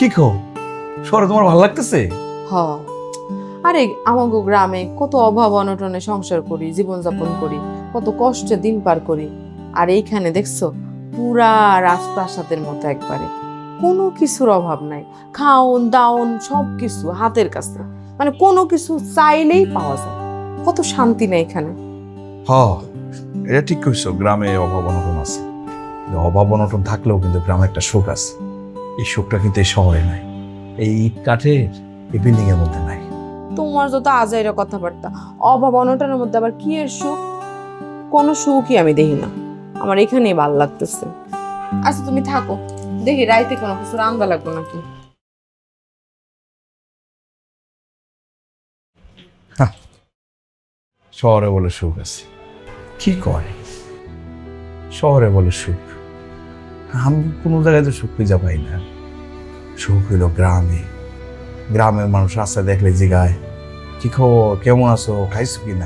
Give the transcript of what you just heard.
কি খো শহরে তোমার ভালো লাগতেছে? হ, আরে আমাগো গ্রামে কত অভাব অনটনে সংসার করি, জীবনযাপন করি, কত কষ্টে দিন পার করি। আর এইখানে দেখছো পুরা রাজপ্রাসাদের মতো একবারে, কোনো কিছুর অভাব নাই। খাওন দাওন সব কিছু হাতের কাছে, মানে কোনো কিছু চাইলেই পাওয়া যায়। কত শান্তি নেই এখানে। হ, এটা ঠিক কইছো, গ্রামে অভাব অনটন আছে, কিন্তু অভাব অনটন থাকলেও কিন্তু গ্রামে একটা সুখ আছে। এই সুখটা কিন্তু এই শহরে নাই, এই ইট কাঠের এই বিল্ডিং এর মধ্যে নাই। তোমার যত আজাইরা কথাবার্তা, অভাব অনটনের মধ্যে আবার কি এর সুখ? কোনো সুখই আমি দেখি না। আমার এখানেই ভাল লাগতেছে। আচ্ছা তুমি থাকো, দেখি রাইতে কোনো কিছু রান্না লাগবে নাকি। শহরে বলে সুখ আছে, কি করে শহরে বলে সুখ? আমি কোনো জায়গায় তো সুখ খুঁজে পাই না। সুখ হইল গ্রামে। গ্রামের মানুষ রাস্তায় দেখলে জিগায় কি খবর, কেমন আছো, খাইছো কি না।